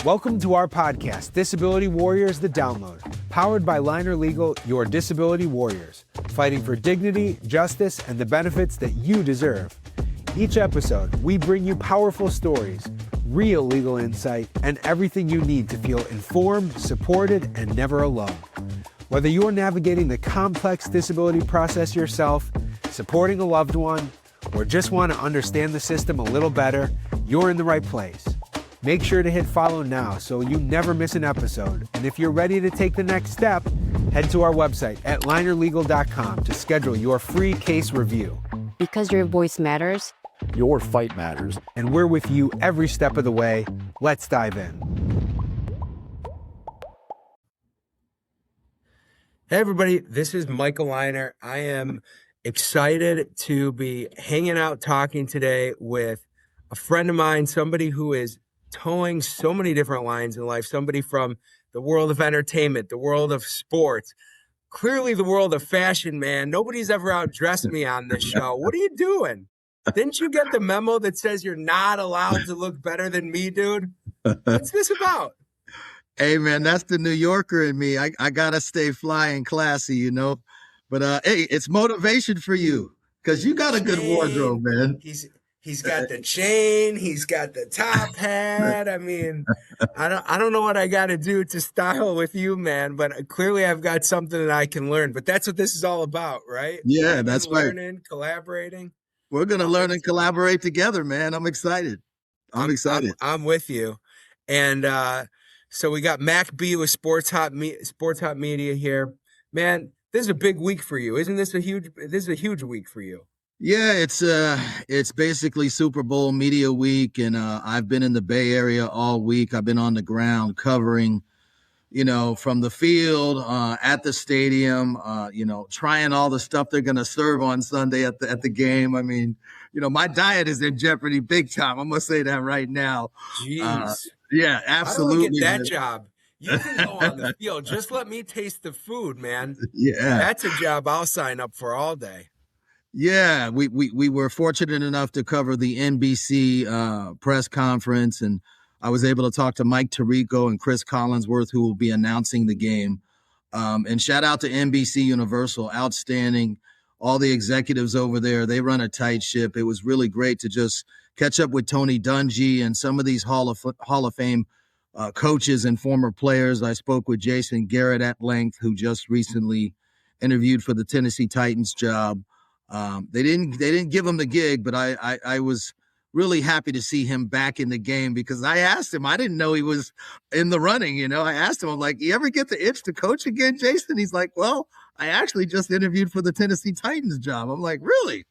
Welcome to our podcast, Disability Warriors, The Download, powered by Liner Legal, your disability warriors, fighting for dignity, justice, and the benefits that you deserve. Each episode, we bring you powerful stories, real legal insight, and everything you need to feel informed, supported, and never alone. Whether you're navigating the complex disability process yourself, supporting a loved one, or just want to understand the system a little better, you're in the right place. Make sure to hit follow now so you never miss an episode. And if you're ready to take the next step, head to our website at linerlegal.com to schedule your free case review. Because your voice matters. Your fight matters. And we're with you every step of the way. Let's dive in. Hey everybody, this is Michael Liner. I am excited to be hanging out talking today with a friend of mine, somebody who is towing so many different lines in life, somebody from the world of entertainment, the world of sports, clearly the world of fashion, man. Nobody's ever outdressed me on this show. What are you doing? Didn't you get the memo that says you're not allowed to look better than me, dude? What's this about? Hey, man, that's the New Yorker in me. I got to stay fly and classy, you know. But, hey, it's motivation for you because you got a good wardrobe, man. He's got the chain. He's got the top hat. I mean, I don't know what I got to do to style with you, man. But clearly, I've got something that I can learn. But that's what this is all about, right? Yeah, that's right. Learning, collaborating. We're gonna learn and collaborate together, man. I'm excited. I'm excited. I'm with you. And so we got Mack with Sports-Hop Media here, man. This is a big week for you, isn't this? This is a huge week for you. Yeah, it's basically Super Bowl media week, and I've been in the Bay Area all week. I've been on the ground covering, you know, from the field, at the stadium, you know, trying all the stuff they're gonna serve on Sunday at the game. I mean, you know, my diet is in jeopardy big time. I'm gonna say that right now. Jeez. Yeah, absolutely. I don't get that job. You can go on the field. Just let me taste the food, man. Yeah, that's a job I'll sign up for all day. Yeah, we were fortunate enough to cover the NBC press conference, and I was able to talk to Mike Tirico and Chris Collinsworth, who will be announcing the game. And shout out to NBC Universal, outstanding. All the executives over there, they run a tight ship. It was really great to just catch up with Tony Dungy and some of these Hall of Fame coaches and former players. I spoke with Jason Garrett at length, who just recently interviewed for the Tennessee Titans job. They didn't give him the gig, but I was really happy to see him back in the game because I asked him, I didn't know he was in the running. You know, I asked him, I'm like, you ever get the itch to coach again, Jason? He's like, well, I actually just interviewed for the Tennessee Titans job. I'm like, really?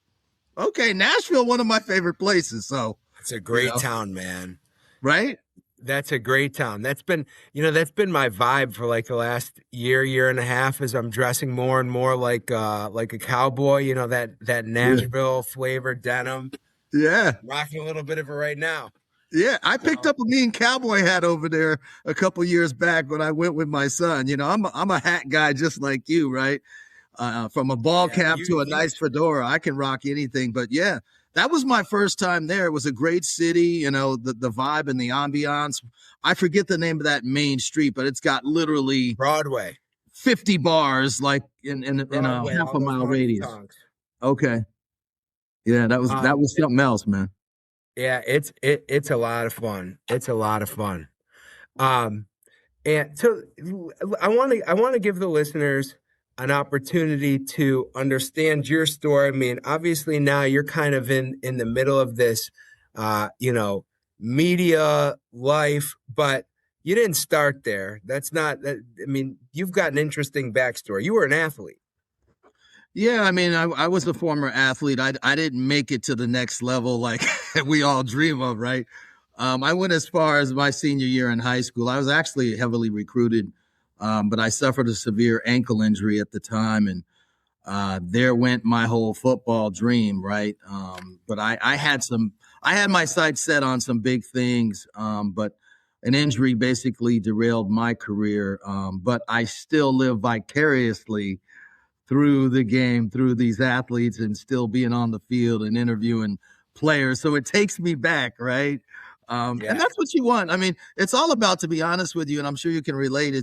Okay. Nashville, one of my favorite places. So it's a great town, man. Right? That's a great town. That's been my vibe for like the last year and a half as I'm dressing more and more like a cowboy, you know, that Nashville flavor denim. Yeah. I'm rocking a little bit of it right now. Yeah. I picked up a mean cowboy hat over there a couple years back when I went with my son. You know, I'm a hat guy just like you, right? From a ball cap to a nice fedora, I can rock anything. But yeah, that was my first time there. It was a great city, you know, the vibe and the ambiance. I forget the name of that main street, but it's got literally Broadway, 50 bars, like in a half a mile radius. Okay. Yeah, that was something else, man. Yeah, it's a lot of fun. It's a lot of fun. And so I want to give the listeners an opportunity to understand your story. I mean, obviously now you're kind of in the middle of this, you know, media life, but you didn't start there. That's not that. I mean, you've got an interesting backstory. You were an athlete. Yeah, I mean, I was a former athlete. I didn't make it to the next level like we all dream of, right? I went as far as my senior year in high school. I was actually heavily recruited, but I suffered a severe ankle injury at the time, and there went my whole football dream, right? But I had my sights set on some big things, but an injury basically derailed my career. But I still live vicariously through the game, through these athletes, and still being on the field and interviewing players. So it takes me back, right? And that's what you want. I mean, it's all about, to be honest with you, and I'm sure you can relate.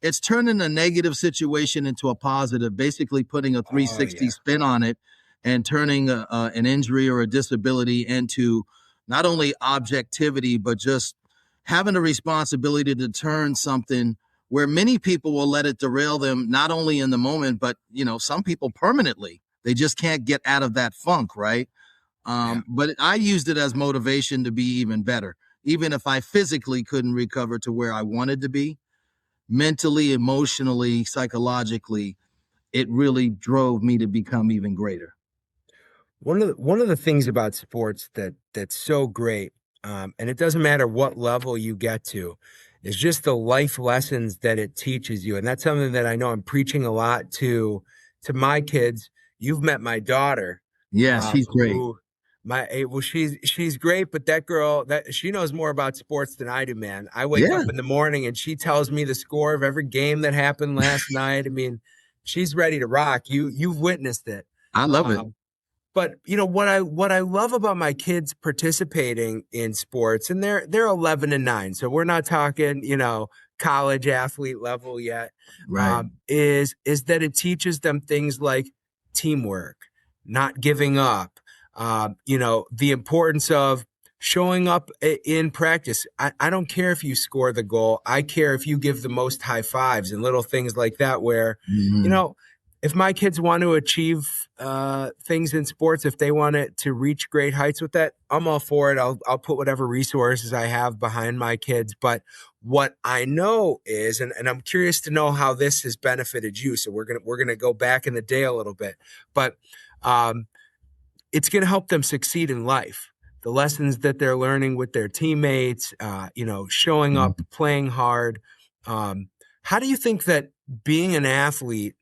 It's turning a negative situation into a positive, basically putting a 360 spin on it, and turning an injury or a disability into not only objectivity, but just having a responsibility to turn something where many people will let it derail them, not only in the moment, but, some people permanently. They just can't get out of that funk, right? But I used it as motivation to be even better. Even if I physically couldn't recover to where I wanted to be, mentally, emotionally, psychologically, it really drove me to become even greater. One of the things about sports that's so great, and it doesn't matter what level you get to, is just the life lessons that it teaches you. And that's something that I know I'm preaching a lot to my kids. You've met my daughter, Yeah, she's great. She's great, but that girl, that she knows more about sports than I do, man. I wake Yeah, up in the morning and she tells me the score of every game that happened last night. I mean, she's ready to rock. You've witnessed it. I love it. But what I love about my kids participating in sports, and they're 11 and 9, so we're not talking college athlete level yet. Right. Is that it teaches them things like teamwork, not giving up. The importance of showing up in practice. I don't care if you score the goal. I care if you give the most high fives and little things like that. Where if my kids want to achieve things in sports, if they want to reach great heights with that, I'm all for it. I'll put whatever resources I have behind my kids. But what I know is, and I'm curious to know how this has benefited you. So we're gonna go back in the day a little bit, but it's gonna help them succeed in life. The lessons that they're learning with their teammates, showing up, playing hard. How do you think that being an athlete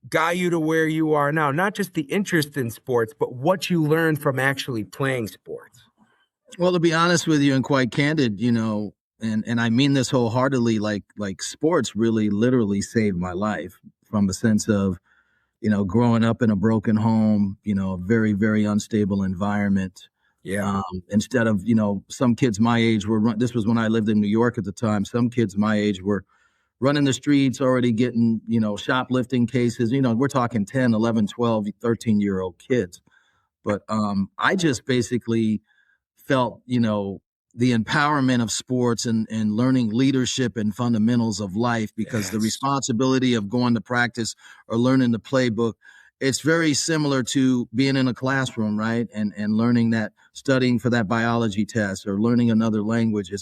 got you to where you are now? Not just the interest in sports, but what you learned from actually playing sports. Well, to be honest with you and quite candid, and I mean this wholeheartedly, like sports really literally saved my life, from a sense of, growing up in a broken home, a very, very unstable environment. Yeah. Instead of, some kids my age this was when I lived in New York at the time. Some kids my age were running the streets, already getting, shoplifting cases. We're talking 10, 11, 12, 13-year-old kids. But I just basically felt, the empowerment of sports and learning leadership and fundamentals of life, because the responsibility of going to practice or learning the playbook, it's very similar to being in a classroom, right? And learning that, studying for that biology test or learning another language.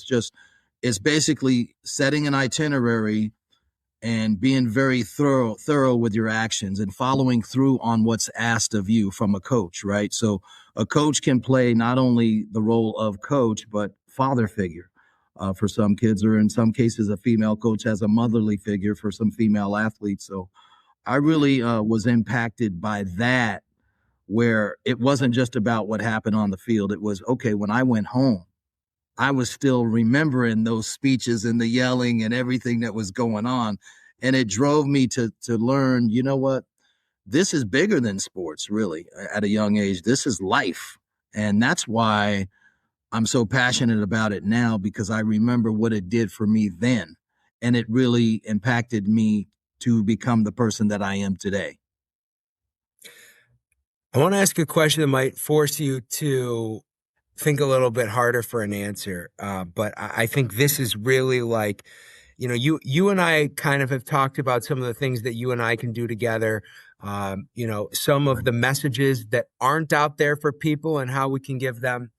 It's basically setting an itinerary and being very thorough with your actions and following through on what's asked of you from a coach, right? So a coach can play not only the role of coach, but father figure for some kids, or in some cases, a female coach as a motherly figure for some female athletes. So I really was impacted by that, where it wasn't just about what happened on the field. It was, okay, when I went home, I was still remembering those speeches and the yelling and everything that was going on. And it drove me to learn, you know what? This is bigger than sports, really, at a young age. This is life. And that's why I'm so passionate about it now, because I remember what it did for me then. And it really impacted me to become the person that I am today. I want to ask a question that might force you to think a little bit harder for an answer. But I think this is really like, you and I kind of have talked about some of the things that you and I can do together. Some of the messages that aren't out there for people and how we can give them.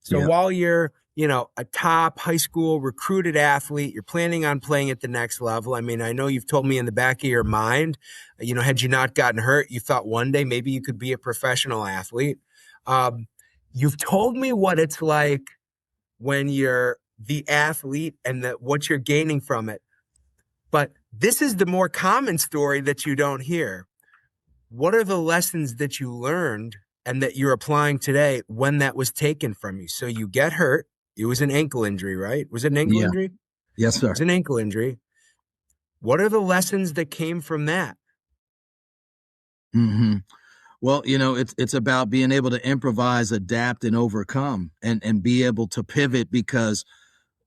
So while you're, a top high school recruited athlete, you're planning on playing at the next level. I mean, I know you've told me in the back of your mind, had you not gotten hurt, you thought one day maybe you could be a professional athlete. You've told me what it's like when you're the athlete and what you're gaining from it. But this is the more common story that you don't hear. What are the lessons that you learned and that you're applying today when that was taken from you? So you get hurt. It was an ankle injury, right? Was it an ankle injury? Yes, sir. It was an ankle injury. What are the lessons that came from that? Mm-hmm. Well, it's about being able to improvise, adapt, and overcome, and be able to pivot, because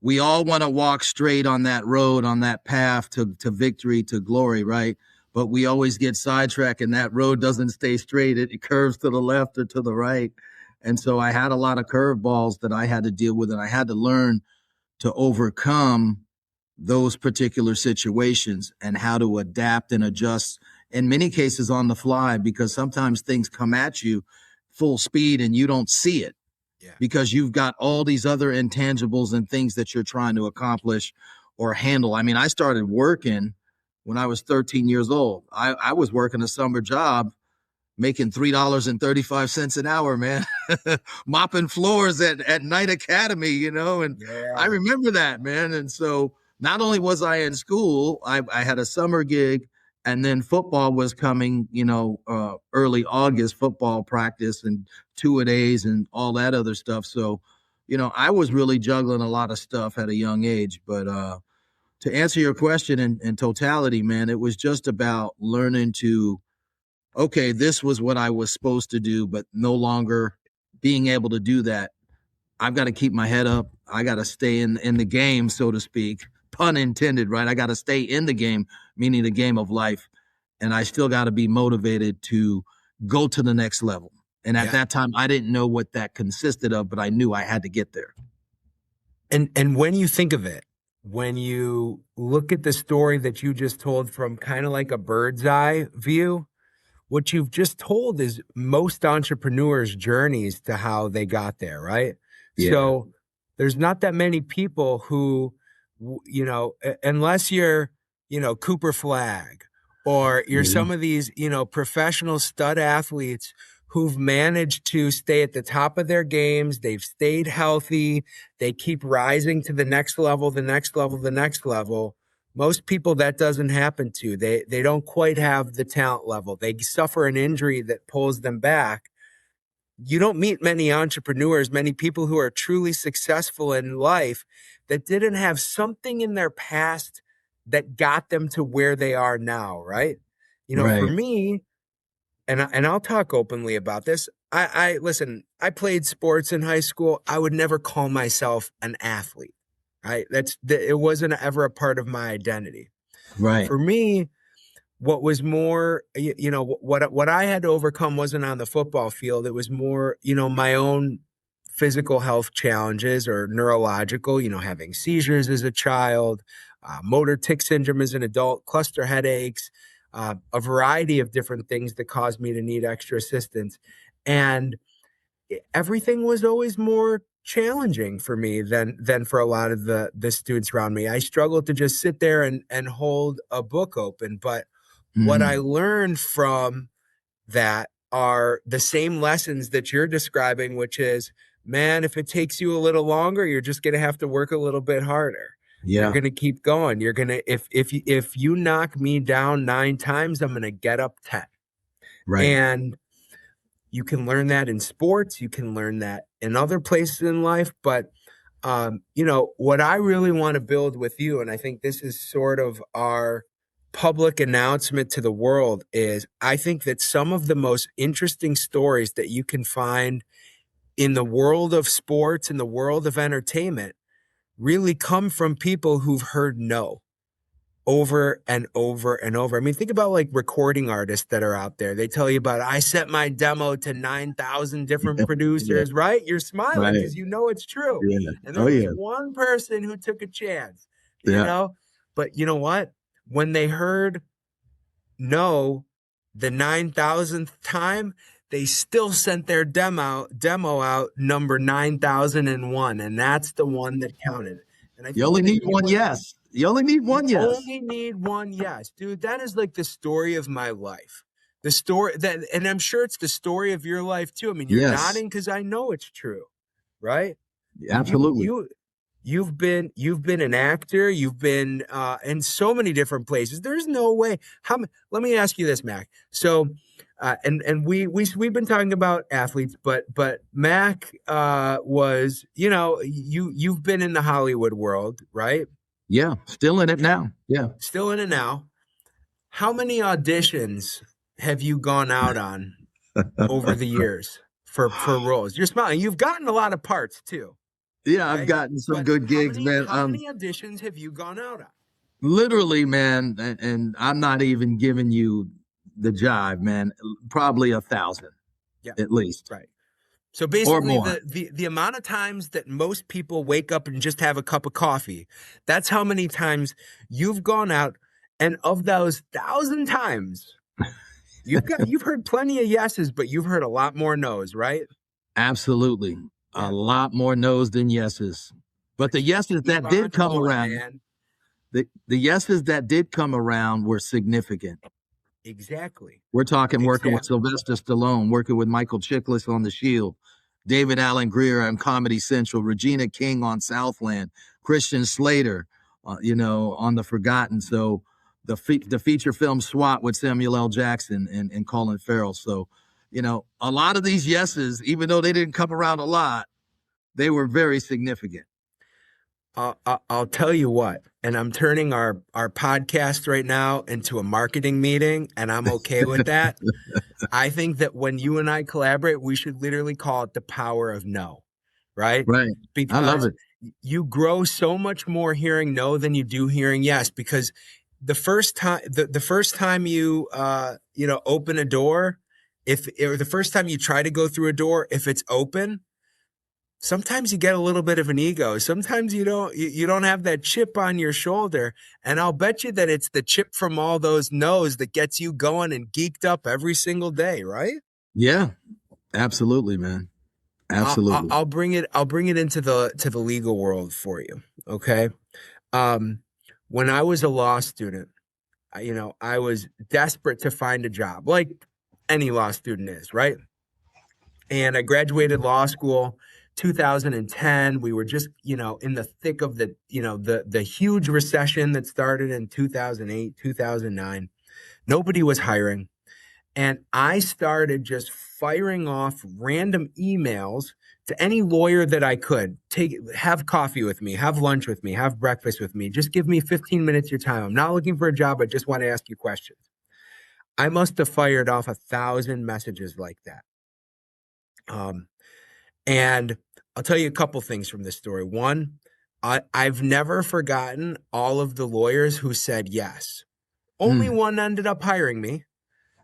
we all want to walk straight on that road, on that path to victory, to glory, right? But we always get sidetracked, and that road doesn't stay straight. It curves to the left or to the right. And so I had a lot of curveballs that I had to deal with, and I had to learn to overcome those particular situations and how to adapt and adjust, in many cases on the fly, because sometimes things come at you full speed and you don't see it, because you've got all these other intangibles and things that you're trying to accomplish or handle. I mean, I started working when I was 13 years old. I was working a summer job making $3.35 an hour, man, mopping floors at Night Academy, and I remember that, man. And so not only was I in school, I had a summer gig, and then football was coming, early August, football practice and two-a-days and all that other stuff. So, I was really juggling a lot of stuff at a young age. But to answer your question in totality, man, it was just about learning to, okay, this was what I was supposed to do, but no longer being able to do that. I've got to keep my head up. I got to stay in the game, so to speak, pun intended, right? I got to stay in the game, meaning the game of life. And I still got to be motivated to go to the next level. And at that time, I didn't know what that consisted of, but I knew I had to get there. And when you think of it, when you look at the story that you just told from kind of like a bird's eye view, what you've just told is most entrepreneurs' journeys to how they got there, right? Yeah. So there's not that many people who, unless you're, Cooper Flagg, or you're some of these, professional stud athletes who've managed to stay at the top of their games. They've stayed healthy. They keep rising to the next level, the next level, the next level. Most people that doesn't happen to. They don't quite have the talent level. They suffer an injury that pulls them back. You don't meet many entrepreneurs, many people who are truly successful in life that didn't have something in their past that got them to where they are now, right? For me, and I'll talk openly about this. I listen, I played sports in high school. I would never call myself an athlete. Right. It wasn't ever a part of my identity. Right. For me, what was more, what I had to overcome wasn't on the football field. It was more, my own physical health challenges or neurological, having seizures as a child, motor tic syndrome as an adult, cluster headaches, a variety of different things that caused me to need extra assistance. And everything was always more challenging for me than for a lot of the students around me. I struggled to just sit there and hold a book open. But what I learned from that are the same lessons that you're describing, which is, man, if it takes you a little longer, you're just going to have to work a little bit harder. You're going to keep going. You're going to, if you knock me down 9 times, I'm going to get up 10. Right. And you can learn that in sports. You can learn that in other places in life. But, what I really want to build with you, and I think this is sort of our public announcement to the world, is I think that some of the most interesting stories that you can find in the world of sports, in the world of entertainment, really come from people who've heard no over and over and over. I mean, think about like recording artists that are out there. They tell you about, I sent my demo to 9,000 different producers, right? You're smiling because you know it's true. Yeah. And there was one person who took a chance, you know? But you know what? When they heard no the 9,000th time, they still sent their demo out number 9,001. And that's the one that counted. And I You only need one yes. You only need one yes. Only need one yes. Dude, that is like the story of my life. The story that, and I'm sure it's the story of your life too. I mean, you're nodding because I know it's true, right? Absolutely. You've been an actor. You've been in so many different places. There's no way. Let me ask you this, Mack. So, and we've been talking about athletes, but Mack was, you've been in the Hollywood world, right? Yeah, still in it now. Yeah. Still in it now. How many auditions have you gone out on over the years for roles? You're smiling. You've gotten a lot of parts too. Yeah, Right? I've gotten some But good gigs, man. how many auditions have you gone out on? Literally, man, and I'm not even giving you the jive, man. Probably 1,000, Yeah, at least, right. So or basically, more. the amount of times that most people wake up and just have a cup of coffee, that's how many times you've gone out, and of those 1,000 times, you've heard plenty of yeses, but you've heard a lot more nos, right? Absolutely, Yeah. a lot more no's than yeses. But the yeses Keep that on did come going, around, man. the yeses that did come around were significant. Exactly. We're talking working with Exactly. Sylvester Stallone, working with Michael Chiklis on The Shield, David Allen Greer on Comedy Central, Regina King on Southland, Christian Slater, on The Forgotten. So the feature film SWAT with Samuel L. Jackson and Colin Farrell. So, a lot of these yeses, even though they didn't come around a lot, they were very significant. I'll tell you what, and I'm turning our podcast right now into a marketing meeting, and I'm okay with that. I think that when you and I collaborate, we should literally call it the power of no, right? Right. I love Because it. you grow so much more hearing no than you do hearing yes. Because the first time you open a door, or the first time you try to go through a door, if it's open, sometimes you get a little bit of an ego. Sometimes you don't have that chip on your shoulder. And I'll bet you that it's the chip from all those no's that gets you going and geeked up every single day, right? Yeah, absolutely, man. Absolutely. I'll bring it into the legal world for you. Okay. When I was a law student, I was desperate to find a job, like any law student is, right? And I graduated law school 2010. We were just, in the thick of the huge recession that started in 2008, 2009. Nobody was hiring. And I started just firing off random emails to any lawyer that I could. Have coffee with me, have lunch with me, have breakfast with me. Just give me 15 minutes of your time. I'm not looking for a job. I just want to ask you questions. I must have fired off 1,000 messages like that. And I'll tell you a couple things from this story. One, I've never forgotten all of the lawyers who said yes. Only one ended up hiring me,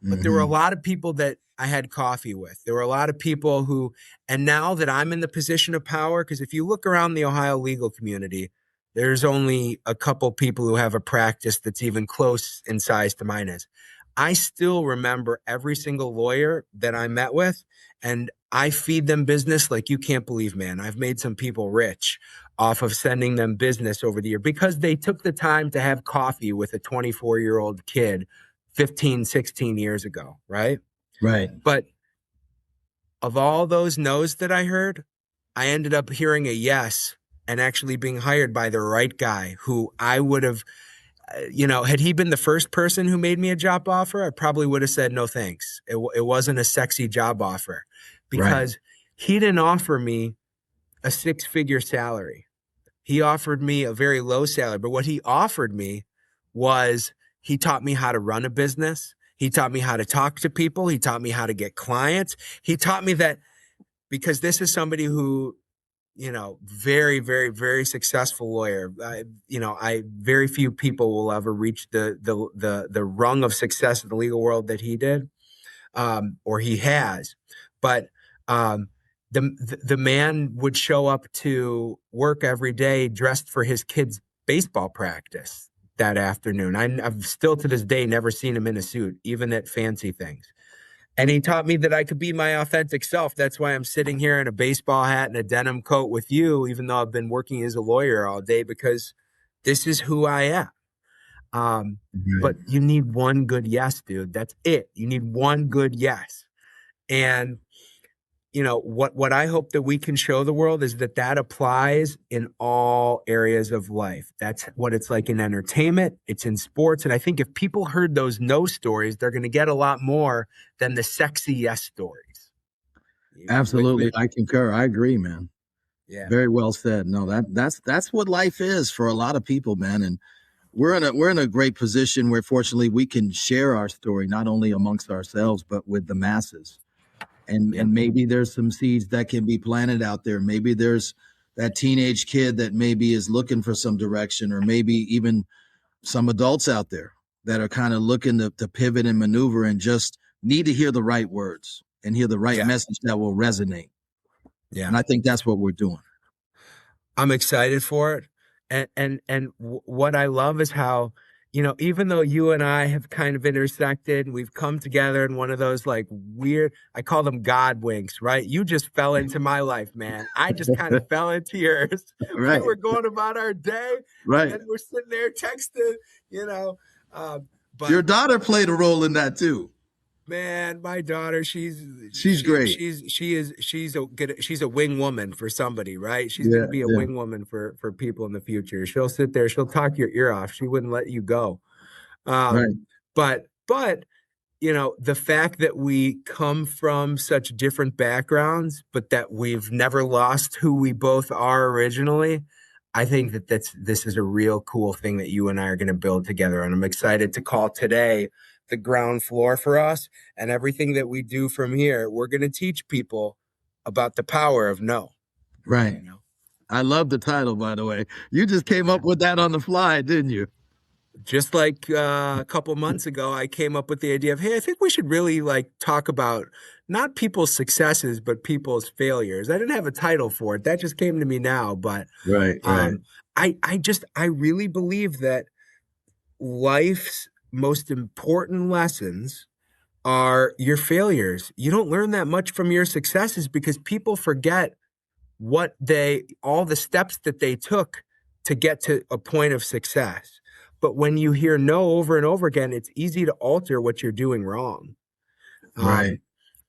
but there were a lot of people that I had coffee with. There were a lot of people who, and now that I'm in the position of power, because if you look around the Ohio legal community, there's only a couple people who have a practice that's even close in size to mine is. I still remember every single lawyer that I met with, and I feed them business like you can't believe, man. I've made some people rich off of sending them business over the year because they took the time to have coffee with a 24-year-old kid 15, 16 years ago, right? Right. But of all those no's that I heard, I ended up hearing a yes and actually being hired by the right guy who I would have, had he been the first person who made me a job offer, I probably would have said no thanks. It wasn't a sexy job offer because he didn't offer me a 6-figure salary. He offered me a very low salary, but what he offered me was he taught me how to run a business. He taught me how to talk to people. He taught me how to get clients. He taught me that because this is somebody who, very, very, very successful lawyer. Very few people will ever reach the rung of success in the legal world that he did, or he has. But the man would show up to work every day dressed for his kid's baseball practice that afternoon. I've still to this day never seen him in a suit, even at fancy things. And he taught me that I could be my authentic self. That's why I'm sitting here in a baseball hat and a denim coat with you, even though I've been working as a lawyer all day, because this is who I am. But you need one good yes, dude. That's it. You need one good yes. And what I hope that we can show the world is that applies in all areas of life. That's what it's like in entertainment. It's in sports. And I think if people heard those no stories, they're going to get a lot more than the sexy yes stories. Absolutely. I concur. I agree, man. Yeah. Very well said. No, that's what life is for a lot of people, man. And we're in a great position where fortunately we can share our story, not only amongst ourselves, but with the masses. And maybe there's some seeds that can be planted out there. Maybe there's that teenage kid that maybe is looking for some direction, or maybe even some adults out there that are kind of looking to pivot and maneuver and just need to hear the right words and hear the right message that will resonate. Yeah. And I think that's what we're doing. I'm excited for it. And what I love is how, even though you and I have kind of intersected, we've come together in one of those like weird, I call them God winks, right? You just fell into my life, man. I just kind of fell into yours. Right. We were going about our day. Right. And we're sitting there texting, but your daughter played a role in that too. Man, my daughter, she's great. She's a wing woman for somebody, right? She's going to be a wing woman for people in the future. She'll sit there, she'll talk your ear off. She wouldn't let you go. Right. But the fact that we come from such different backgrounds, but that we've never lost who we both are originally, I think that this is a real cool thing that you and I are going to build together. And I'm excited to call today the ground floor for us, and everything that we do from here, we're going to teach people about the power of no. Right. I love the title, by the way. You just came up with that on the fly, didn't you? Just like a couple months ago, I came up with the idea of, hey, I think we should really talk about not people's successes, but people's failures. I didn't have a title for it. That just came to me now. But right. I really believe that life's most important lessons are your failures. You don't learn that much from your successes because people forget all the steps that they took to get to a point of success. But when you hear no over and over again, it's easy to alter what you're doing wrong. Right.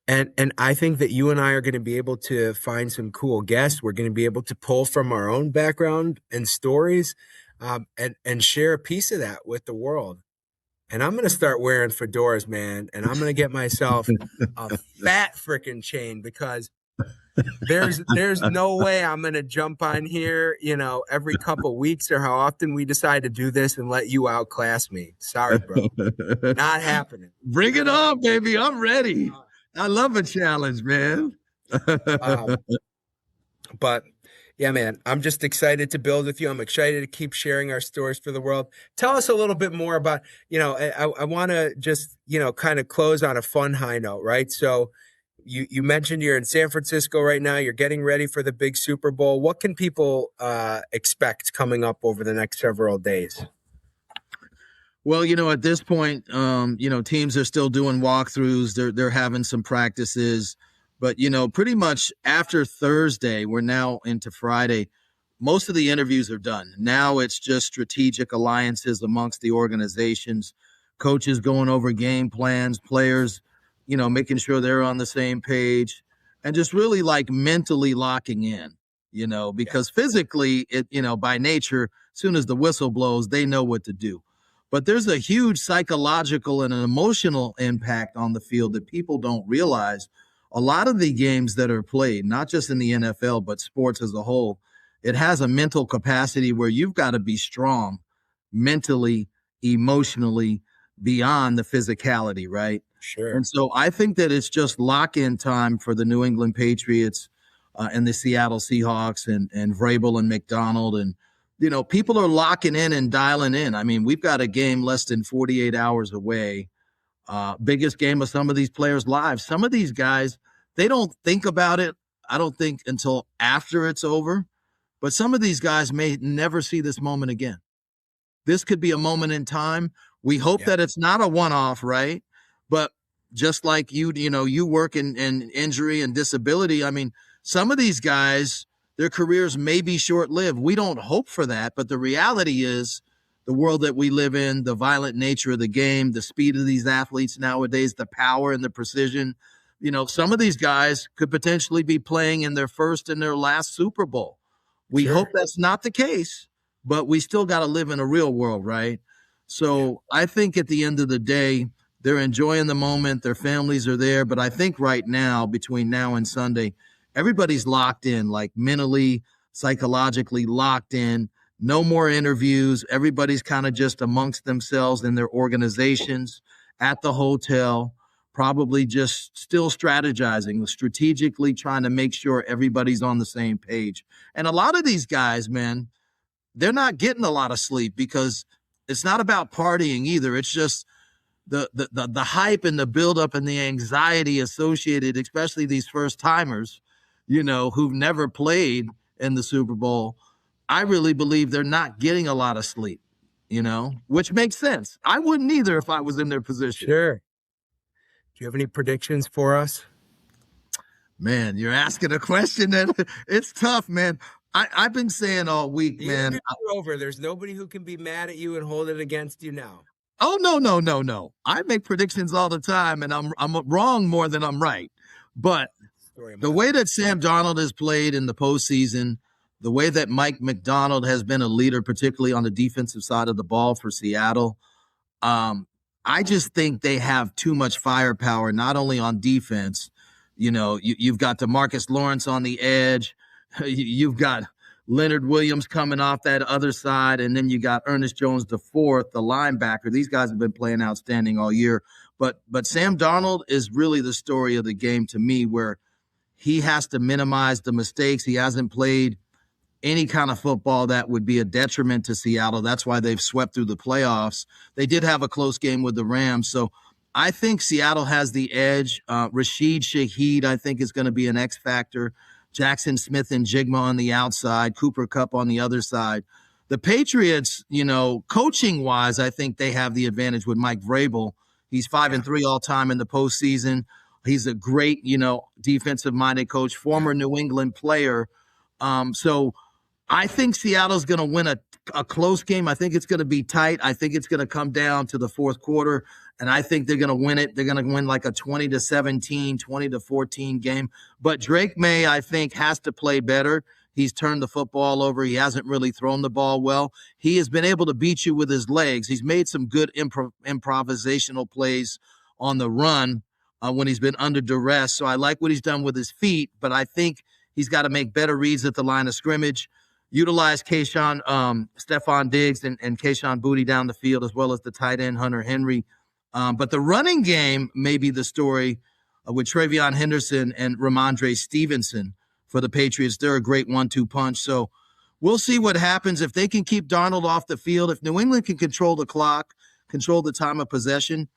And I think that you and I are going to be able to find some cool guests. We're going to be able to pull from our own background and stories, and share a piece of that with the world. And I'm going to start wearing fedoras, man. And I'm going to get myself a fat freaking chain, because there's no way I'm going to jump on here, every couple weeks or how often we decide to do this and let you outclass me. Sorry, bro. Not happening. Bring it on, baby. I'm ready. I love a challenge, man. But yeah, man, I'm just excited to build with you. I'm excited to keep sharing our stories for the world. Tell us a little bit more about, I want to just, kind of close on a fun high note, right? So you mentioned you're in San Francisco right now. You're getting ready for the big Super Bowl. What can people expect coming up over the next several days? Well, at this point, teams are still doing walkthroughs. They're having some practices. But, pretty much after Thursday, we're now into Friday, most of the interviews are done. Now it's just strategic alliances amongst the organizations, coaches going over game plans, players, making sure they're on the same page, and just really mentally locking in, because physically, by nature, as soon as the whistle blows, they know what to do. But there's a huge psychological and an emotional impact on the field that people don't realize. A lot of the games that are played, not just in the NFL, but sports as a whole, it has a mental capacity where you've got to be strong mentally, emotionally, beyond the physicality, right? Sure. And so I think that it's just lock-in time for the New England Patriots and the Seattle Seahawks and Vrabel and McDonald. And, people are locking in and dialing in. I mean, we've got a game less than 48 hours away. Biggest game of some of these players' lives. Some of these guys, they don't think about it, I don't think, until after it's over. But some of these guys may never see this moment again. This could be a moment in time. We hope that it's not a one-off, right? But just like you work in injury and disability. I mean, some of these guys, their careers may be short-lived. We don't hope for that. But the reality is, the world that we live in, the violent nature of the game, the speed of these athletes nowadays, the power and the precision, some of these guys could potentially be playing in their first and their last Super Bowl. We hope that's not the case, but we still got to live in a real world, right? So I think at the end of the day, they're enjoying the moment. Their families are there. But I think right now, between now and Sunday, everybody's locked in, mentally, psychologically locked in. No more interviews. Everybody's kind of just amongst themselves in their organizations, at the hotel, probably just still strategizing, strategically trying to make sure everybody's on the same page. And a lot of these guys, man, they're not getting a lot of sleep because it's not about partying either. It's just the hype and the buildup and the anxiety associated, especially these first timers, who've never played in the Super Bowl. I really believe they're not getting a lot of sleep, which makes sense. I wouldn't either if I was in their position. Sure. Do you have any predictions for us? Man, you're asking a question that it's tough, man. I've been saying all week, man. Over. There's nobody who can be mad at you and hold it against you now. Oh, no. I make predictions all the time, and I'm wrong more than I'm right. But the way that Sam Darnold has played in the postseason, the way that Mike Macdonald has been a leader, particularly on the defensive side of the ball for Seattle, I just think they have too much firepower, not only on defense. You've got DeMarcus Lawrence on the edge. You've got Leonard Williams coming off that other side, and then you got Ernest Jones the fourth, the linebacker. These guys have been playing outstanding all year. But Sam Darnold is really the story of the game to me, where he has to minimize the mistakes. He hasn't played any kind of football that would be a detriment to Seattle. That's why they've swept through the playoffs. They did have a close game with the Rams. So I think Seattle has the edge. Rashid Shaheed, I think, is going to be an X factor. Jackson Smith and Jigma on the outside, Cooper Kupp on the other side. The Patriots, coaching-wise, I think they have the advantage with Mike Vrabel. He's 5-3 all-time in the postseason. He's a great, defensive-minded coach, former New England player. So I think Seattle's going to win a close game. I think it's going to be tight. I think it's going to come down to the fourth quarter, and I think they're going to win it. They're going to win like a 20-17, 20-14 game. But Drake May, I think, has to play better. He's turned the football over. He hasn't really thrown the ball well. He has been able to beat you with his legs. He's made some good improvisational plays on the run when he's been under duress. So I like what he's done with his feet, but I think he's got to make better reads at the line of scrimmage, utilize Stephon Diggs and Kayshon Boutte down the field, as well as the tight end Hunter Henry. But the running game may be the story with Travion Henderson and Ramondre Stevenson for the Patriots. They're a great 1-2 punch. So we'll see what happens if they can keep Darnold off the field. If New England can control the clock, control the time of possession,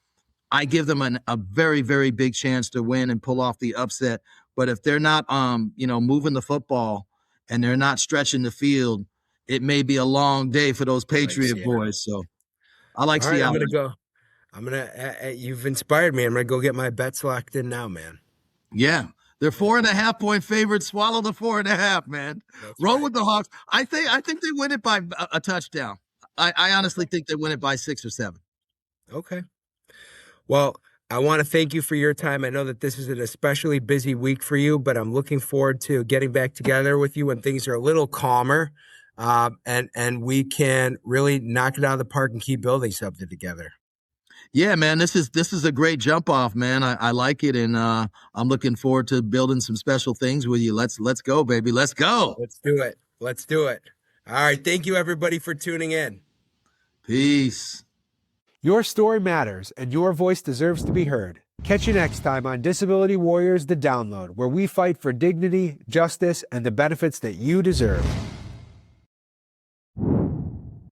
I give them a very, very big chance to win and pull off the upset. But if they're not, moving the football and they're not stretching the field, it may be a long day for those Patriot boys. So I like Seattle. I'm going to you've inspired me. I'm going to go get my bets locked in now, man. Yeah. They're 4.5-point favorites. Swallow the 4.5, man. Roll with the Hawks. I think they win it by a touchdown. I honestly think they win it by 6 or 7. Okay. Well, I want to thank you for your time. I know that this is an especially busy week for you, but I'm looking forward to getting back together with you when things are a little calmer, and we can really knock it out of the park and keep building something together. Yeah, man, this is a great jump off, man. I like it, and I'm looking forward to building some special things with you. Let's go, baby. Let's go. Let's do it. All right. Thank you, everybody, for tuning in. Peace. Your story matters, and your voice deserves to be heard. Catch you next time on Disability Warriors The Download, where we fight for dignity, justice, and the benefits that you deserve.